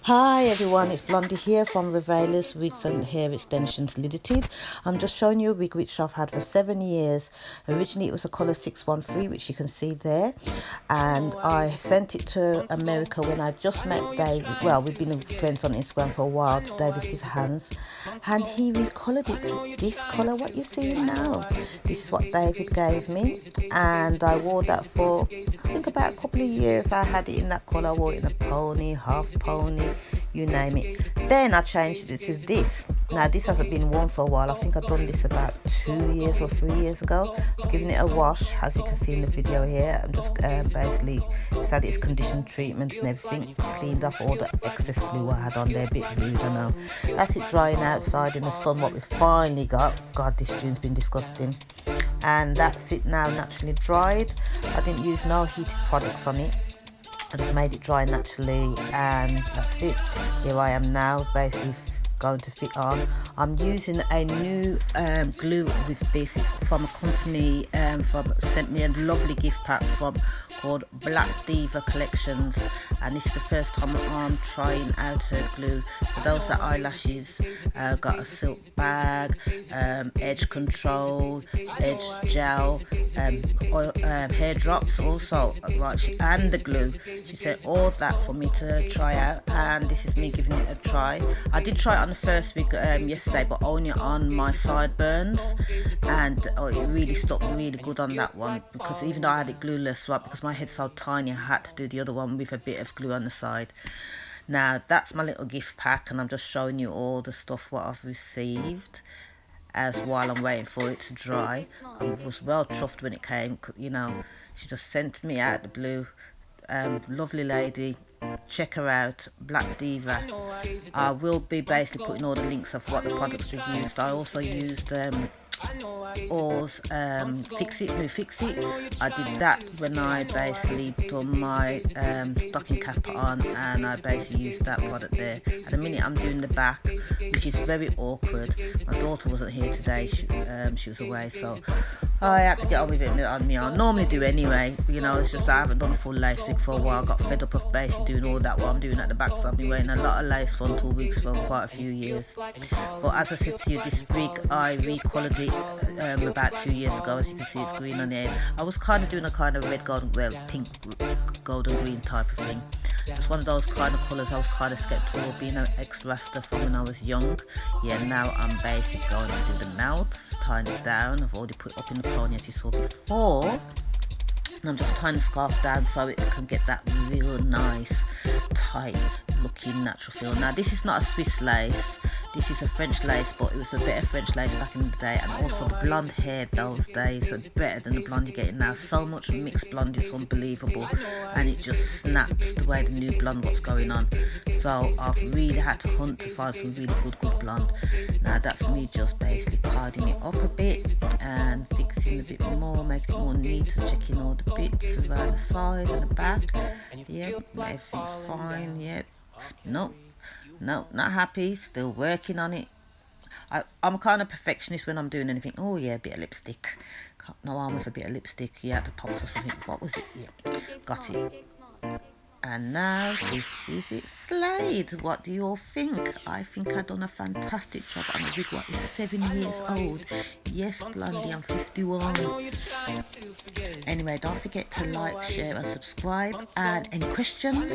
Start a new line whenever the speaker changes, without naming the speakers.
Hi everyone, it's Blondie here from Revamp Wigs and Hair Extensions Limited. I'm just showing you a wig which I've had for 7 years. Originally it was a colour 613, which you can see there, and I sent it to America when I just met David. Well, we've been friends on Instagram for a while, to David's hands, and he recolored it to this colour what you're seeing now. This is what David gave me, and I wore that for I think about a couple of years. I had it in that colour. I wore it in a pony, half pony, you name it. Then I changed it to this. Now this hasn't been worn for a while. I think I've done this about 2 years or 3 years ago. I've given it a wash, as you can see in the video here. I'm just basically had its condition treatment and everything, cleaned off all the excess glue I had on there. A bit rude, I know. That's it drying outside in the sun, what we finally got. God, this June's been disgusting. And that's it now, naturally dried. I didn't use no heated products on it. I just made it dry naturally, and that's it. Here I am now, basically going to fit on. I'm using a new glue with this. It's from a company sent me a lovely gift pack from called Black Diva Collections, and this is the first time I'm trying out her glue. So those are eyelashes, got a silk bag, edge control, edge gel, hair drops also, right, and the glue. She said all that for me to try out, and this is me giving it a try. I did try it on the first week yesterday, but only on my sideburns, and it really stuck really good on that one, because even though I had it glueless, right, because my head's so tiny, I had to do the other one with a bit of glue on the side. Now that's my little gift pack, and I'm just showing you all the stuff what I've received as while I'm waiting for it to dry. I was well chuffed when it came, you know. She just sent me out the blue. Lovely lady, check her out, Black Diva. I will be basically putting all the links of what the products are used. I also used Oars Fix It, Mousse Fix It. I did that when I basically done my stocking cap on, and I basically used that product there. At the minute I'm doing the back, which is very awkward. My daughter wasn't here today, she was away, so I had to get on with it on me. I normally do anyway, you know. It's just I haven't done a full lace wig for a while. I got fed up of basically doing all that what I'm doing at the back, so I've been wearing a lot of lace frontal wigs for quite a few years. But as I said to you, this wig I recolored it about 2 years ago. As you can see, it's green on the end. I was kind of doing a kind of red golden, well, pink golden green type of thing. Just one of those kind of colours I was kind of skeptical of being an ex-rasta from when I was young. Yeah, now I'm basically going to do the mouths, tying it down. I've already put it up in the pony as you saw before, and I'm just tying the scarf down so it can get that real nice tight looking natural feel. Now this is not a Swiss lace, this is a French lace, but it was a better French lace back in the day, and also the blonde hair those days are better than the blonde you're getting now. So much mixed blonde, it's unbelievable, and it just snaps the way the new blonde what's going on. So I've really had to hunt to find some really good blonde. Now that's me just basically tidying it up a bit and fixing a bit more, making it more neat, checking all the bits around the side and the back. Yep, everything's fine. Yep, nope, not happy, still working on it. I'm kind of perfectionist when I'm doing anything. Oh yeah, a bit of lipstick, no harm with a bit of lipstick. You had to pop for something. What was it? Yeah, got it. And now this is it slayed. What do you all think? I think I've done a fantastic job on a wig what is 7 years old. Yes, Blondie, I'm 51. Anyway, don't forget to like, share and subscribe. And any questions?